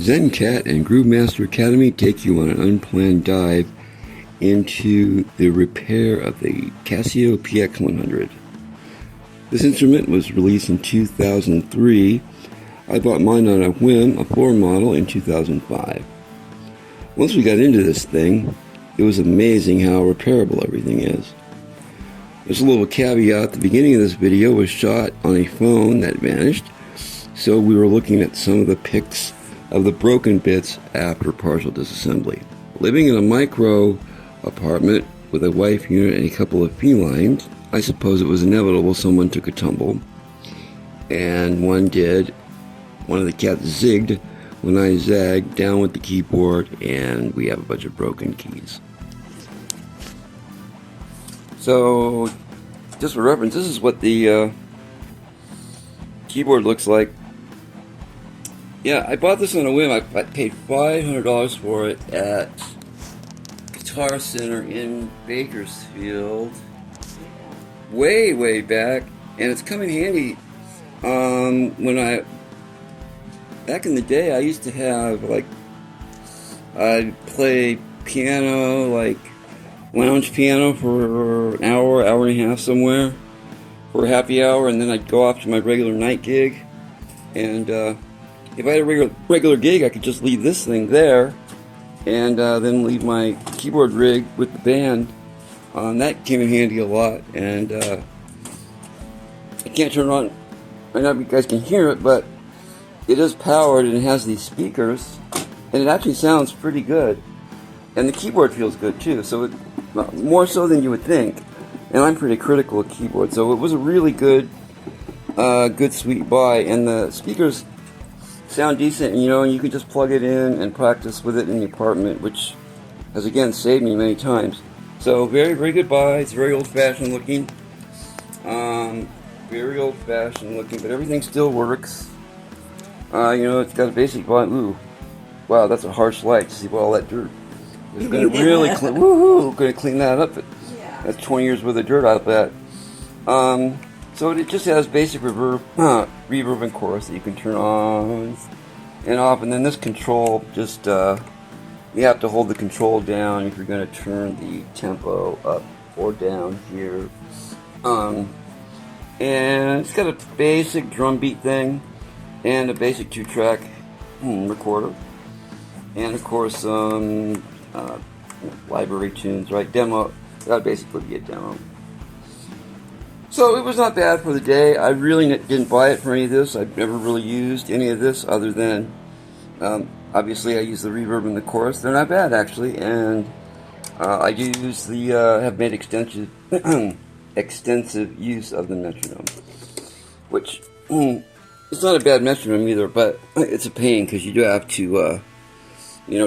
Zen Cat and Groove Master Academy take you on an unplanned dive into the repair of the Casio PX100. This instrument was released in 2003. I bought mine on a whim, a floor model, in 2005. Once we got into this thing, it was amazing how repairable everything is. There's a little caveat: the beginning of this video was shot on a phone that vanished, so we were looking at some of the pics of the broken bits after partial disassembly. Living in a micro apartment with a wife unit and a couple of felines, I suppose it was inevitable someone took a tumble, and one of the cats zigged when I zagged down with the keyboard, and we have a bunch of broken keys. So, just for reference, this is what the keyboard looks like. Yeah, I bought this on a whim. I paid $500 for it at Guitar Center in Bakersfield, way back, and it's come in handy. Back in the day, I used to have, I'd play piano, lounge piano for an hour and a half somewhere, for a happy hour, and then I'd go off to my regular night gig. And if I had a regular gig, I could just leave this thing there, and then leave my keyboard rig with the band. That came in handy a lot, and I can't turn it on. I know you guys can hear it, but it is powered and it has these speakers, and it actually sounds pretty good. And the keyboard feels good too, so more so than you would think. And I'm pretty critical of keyboards, so it was a really good, sweet buy. And the speakers sound decent, and you can just plug it in and practice with it in the apartment, which has again saved me many times. So very good buy. It's very old-fashioned looking, but everything still works. It's got a basic volume. Ooh, wow, that's a harsh light to see all that dirt. It's going to really clean. Woohoo! Going to clean that up. Yeah. That's 20 years worth of dirt out of that. So it just has basic reverb and chorus that you can turn on and off, and then this control just you have to hold the control down if you're going to turn the tempo up or down here. And it's got a basic drum beat thing and a basic 2-track recorder, and of course library tunes, right? Demo. That basically be a demo. So it was not bad for the day. I really didn't buy it for any of this. I've never really used any of this other than, obviously I use the reverb and the chorus. They're not bad actually, and I use have made extensive use of the metronome, which it's not a bad metronome either, but it's a pain because you do have to,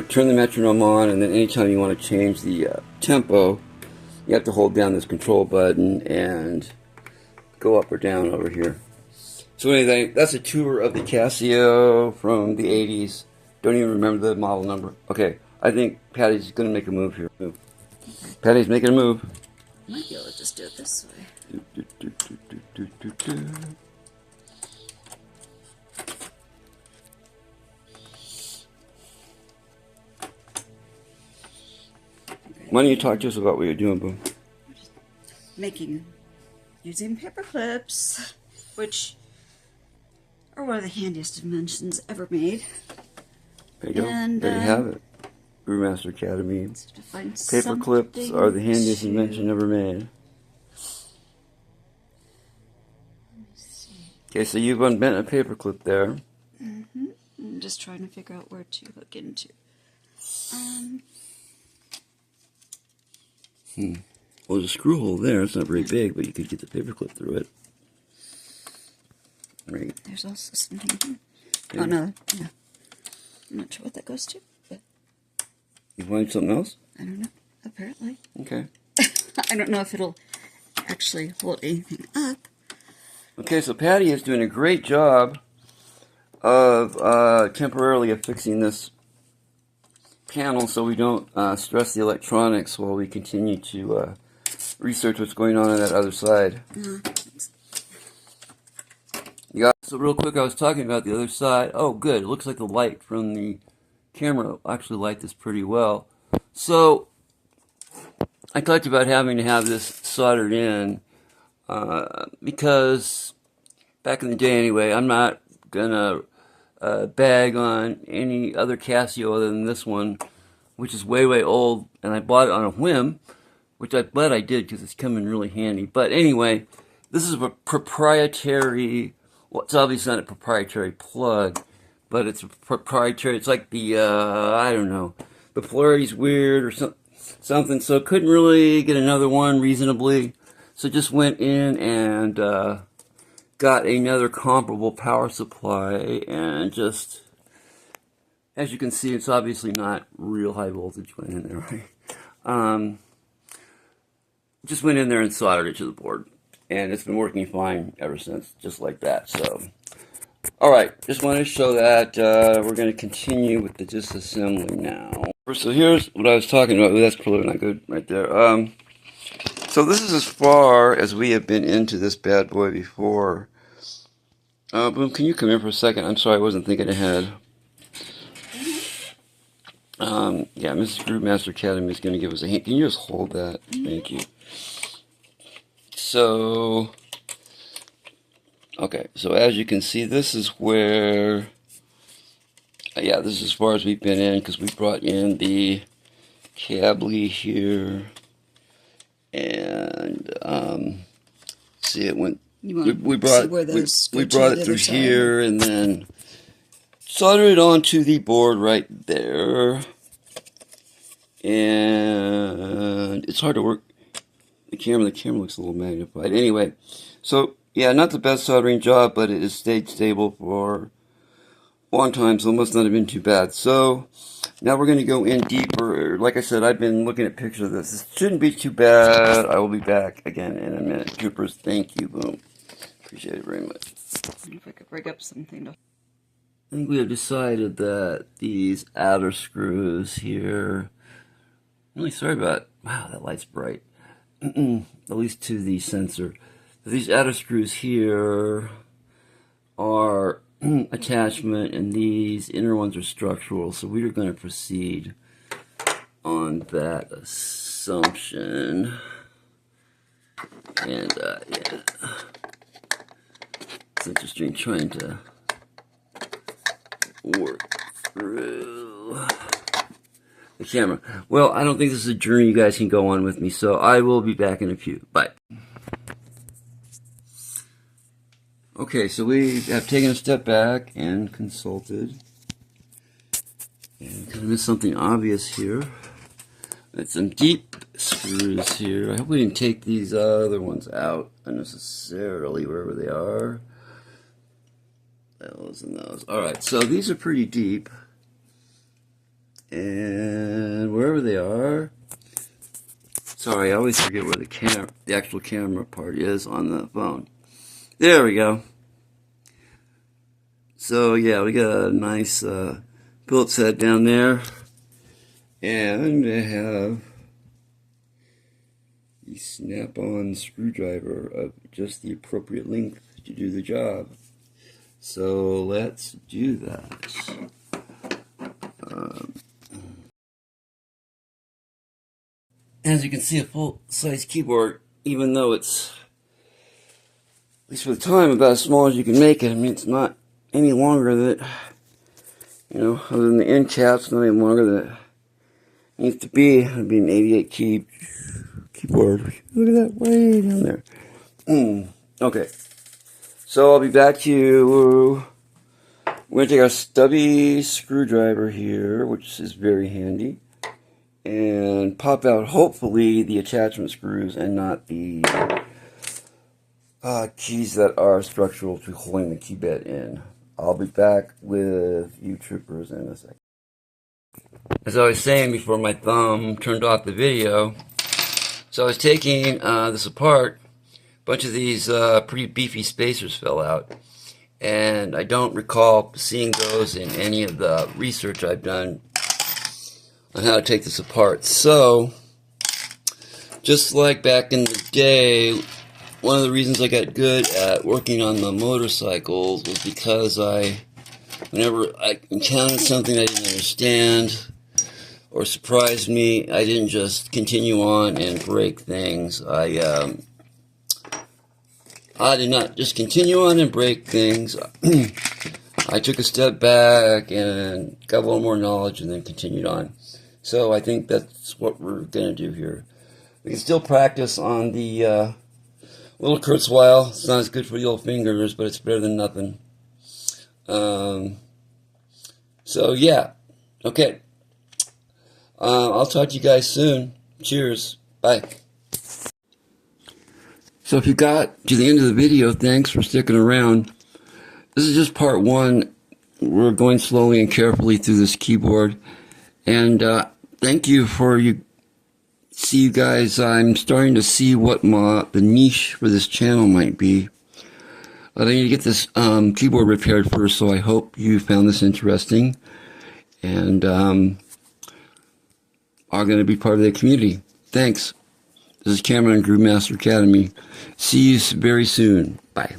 turn the metronome on, and then anytime you want to change the tempo, you have to hold down this control button and go up or down over here. So anyway, that's a tour of the Casio from the 80s. Don't even remember the model number. Okay, I think Patty's going to make a move here. Patty's making a move. Might be able to just do it this way. Why don't you talk to us about what you're doing, Boom? Using paper clips, which are one of the handiest inventions ever made. There you go. And, there you have it. Brewmaster Academy. To find Paper clips are the handiest invention ever made. Okay, so you've unbent a paper clip there. Mm-hmm. I'm just trying to figure out where to hook into. Well, there's a screw hole there. It's not very big, but you could get the paper clip through it. Right. There's also something here. Yeah. Oh, no. Yeah. I'm not sure what that goes to, but... You find something else? I don't know. Apparently. Okay. I don't know if it'll actually hold anything up. Okay, so Patty is doing a great job of temporarily affixing this panel so we don't stress the electronics while we continue to research what's going on that other side. You got So real quick, I was talking about the other side. Oh, good. It looks like the light from the camera will actually light this pretty well. So I talked about having to have this soldered in because back in the day anyway, I'm not gonna bag on any other Casio other than this one, which is way, way old, and I bought it on a whim, which I'm glad I did because it's come in really handy. But anyway, this is a proprietary, well, it's obviously not a proprietary plug, but it's a proprietary, it's like the, I don't know, the polarity's weird or something, so couldn't really get another one reasonably, so just went in and got another comparable power supply, and just, as you can see, it's obviously not real high voltage went in there, right? Just went in there and soldered it to the board, and it's been working fine ever since, just like that. So, alright, just wanted to show that. We're going to continue with the disassembly now. So here's what I was talking about. Ooh, that's clearly not good right there. So this is as far as we have been into this bad boy before. Boom, can you come in for a second? I'm sorry, I wasn't thinking ahead. Yeah, Mrs. Groovemaster Academy is going to give us a hint. Can you just hold that? Thank you. So, okay, so as you can see, this is where, yeah, this is as far as we've been in, because we brought in the cably here, and, see, it went, we brought it through here, and then soldered it onto the board right there, and it's hard to work the camera looks a little magnified. Anyway, so yeah, not the best soldering job, but it has stayed stable for a long time, so it must not have been too bad. So now we're going to go in deeper. Like I said, I've been looking at pictures of this. This shouldn't be too bad. I will be back again in a minute. Troopers, thank you. Boom. Appreciate it very much. If I could break up something to... I think we have decided that these outer screws here, I'm really sorry about, wow, that light's bright. At least to the sensor. These outer screws here are attachment, and these inner ones are structural, so we are going to proceed on that assumption. And yeah, it's interesting trying to work through the camera. Well, I don't think this is a journey you guys can go on with me, so I will be back in a few. Bye. Okay, so we have taken a step back and consulted. And kind of missed something obvious here. There's some deep screws here. I hope we didn't take these other ones out unnecessarily, wherever they are. Those and those. Alright, so these are pretty deep. And wherever they are, sorry, I always forget where the actual camera part is on the phone. There we go. So yeah, we got a nice Phillips head down there, and I have the snap-on screwdriver of just the appropriate length to do the job. So let's do that. As you can see, a full-size keyboard, even though it's, at least for the time, about as small as you can make it. I mean, it's not any longer than, you know, other than the end caps, not any longer than it needs to be. It'd be an 88 keyboard. Look at that way down there. Okay, so I'll be back to you. We're going to take our stubby screwdriver here, which is very handy, and pop out, hopefully, the attachment screws and not the keys that are structural to holding the key bed in. I'll be back with you troopers in a second. As I was saying before my thumb turned off the video, so I was taking this apart. A bunch of these pretty beefy spacers fell out, and I don't recall seeing those in any of the research I've done on how to take this apart. So, just like back in the day, one of the reasons I got good at working on the motorcycles was because whenever I encountered something I didn't understand or surprised me, I didn't just continue on and break things. I did not just continue on and break things. I took a step back and got a little more knowledge and then continued on. So I think that's what we're going to do here. We can still practice on the little Kurzweil. It's not as good for the old fingers, but it's better than nothing. So yeah, okay. I'll talk to you guys soon. Cheers. Bye. So if you got to the end of the video, thanks for sticking around. This is just part one. We're going slowly and carefully through this keyboard. And thank you for you. See you guys. I'm starting to see what the niche for this channel might be. I need to get this keyboard repaired first, so I hope you found this interesting and are going to be part of the community. Thanks. This is Cameron, Groove Master Academy. See you very soon. Bye.